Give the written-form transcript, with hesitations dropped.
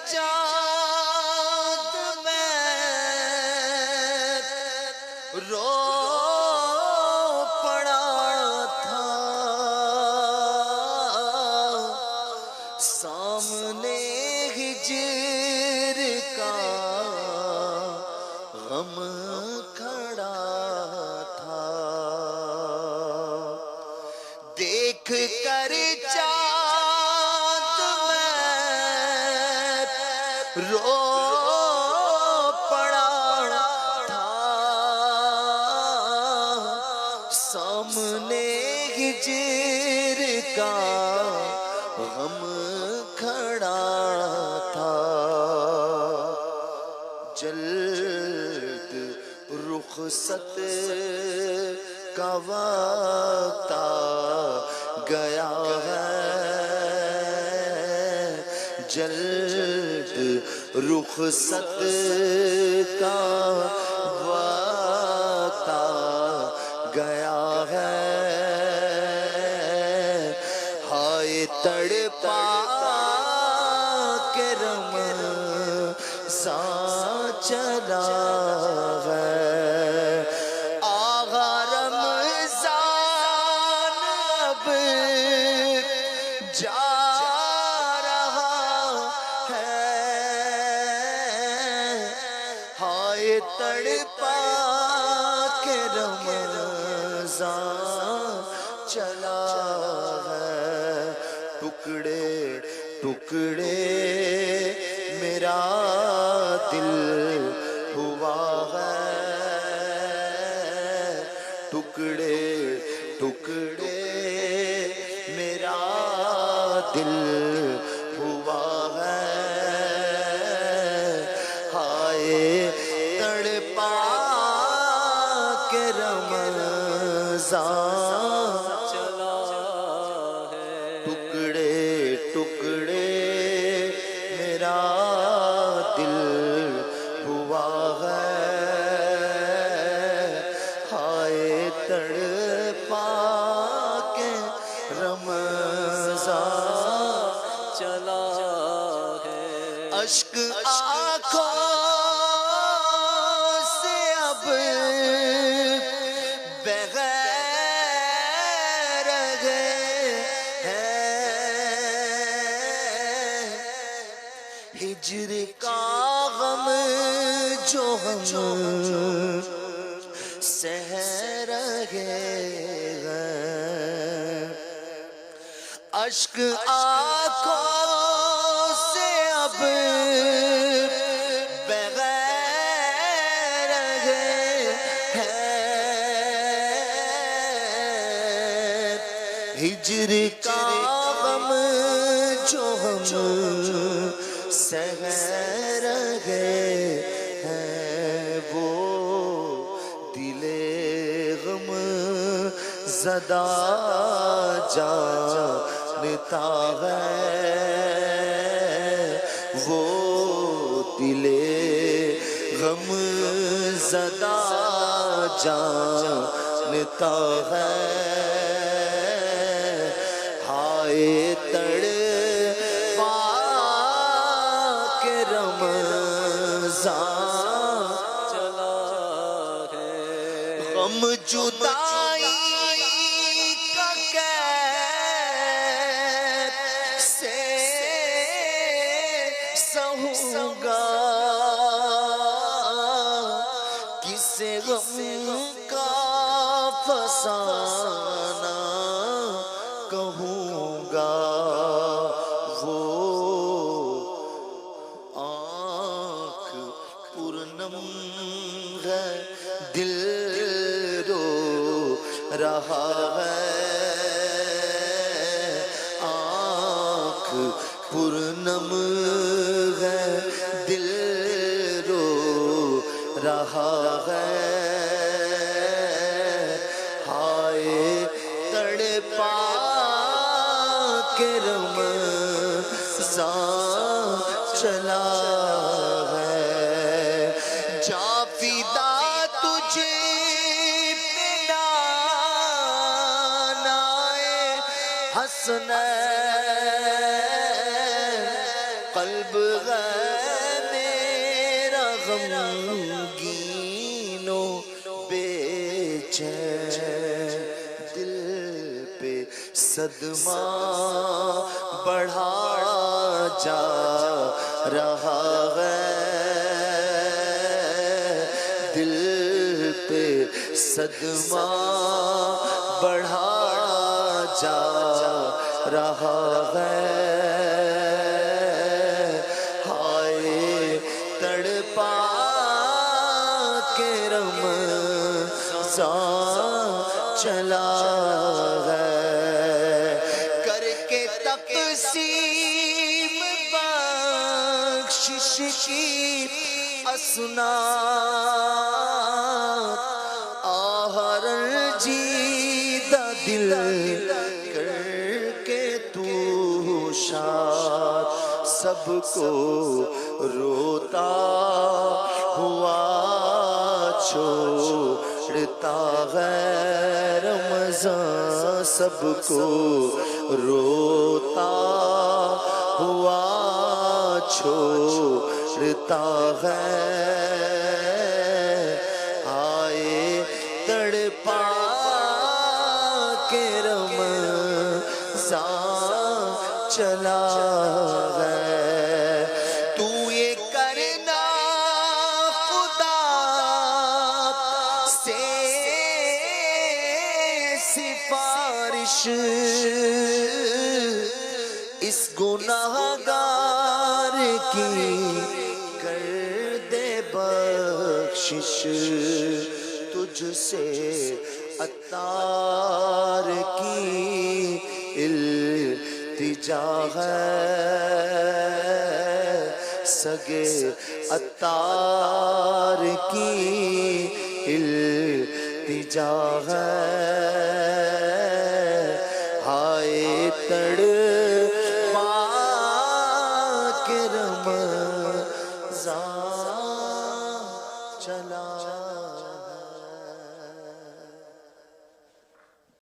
چاند میں رو پڑا تھا، سامنے ہجر کا غم کھڑا تھا، دیکھ کر چاند میں رو پڑا تھا، سامنے ہجر کا غم کھڑا تھا، جلد رخصت کا وقت آ گیا ہے، جلد رخصت کا وقت آ گیا ہے، ہائے تڑپا کے رمضان چلا ہے، آغا رمضان اب جا رہا ہے، ہائے تڑپا کے رمضان چلا ہے، ٹکڑے ٹکڑے میرا دل ہوا ہے، ٹکڑے ٹکڑے میرا دل ہوا ہے، ہائے تڑپا کے رمضان چلا ہے، ٹکڑے ٹکڑے میرا دل ہوا ہے، ہائے تڑپا کے رمضان چلا ہے، اشک آنکھوں سے اب بغیر گئے ہیں، ہجر کا غم جو ہم سہ رہے ہیں، اشک آنکھوں سے اب بغیر گئے ہیں، ہجر کا غم جو ہم سہ رہے ہیں، وہ دل غم زدہ جانتا ہے، وہ دل غم زدہ جانتا ہے، ہائے تڑپا کے رمضان چلا ہے، غم جدائی کا کیسے سہوں گا، کسے غم کا فسانہ کہوں گا، وہ آنکھ پرنم ہے دل رو رہا ہے، آنکھ پرنم ہے دل رو رہا ہے، ہائے تڑپا کے رمضان چلا ہے، جا فدا تجھے پہ نانائے حسنین قلب ہے میرا غمگین و بے چین، دل پہ صدمہ بڑھا جا رہا ہے، دل پہ صدمہ بڑھا جا رہا ہے، ہائے تڑپا کے رمضان چلا ہے، کر کے تقسیم بخشش کی اسناد، آہ رنجیدہ دل کر کے تو شاد، سب کو روتا ہوا چھوڑتا ہے رمضان، سب کو روتا ہوا چھوڑتا ہے، آئے تڑپا کے رمضان چلا ہے، تو یہ کرنا خدا سے سفارش، اس گناہ گار کی کر دے بخشش، تجھ سے عطار کی التجا ہے، سگے عطار کی التجا ہے، ہائے تڑپا کے رمضان چلا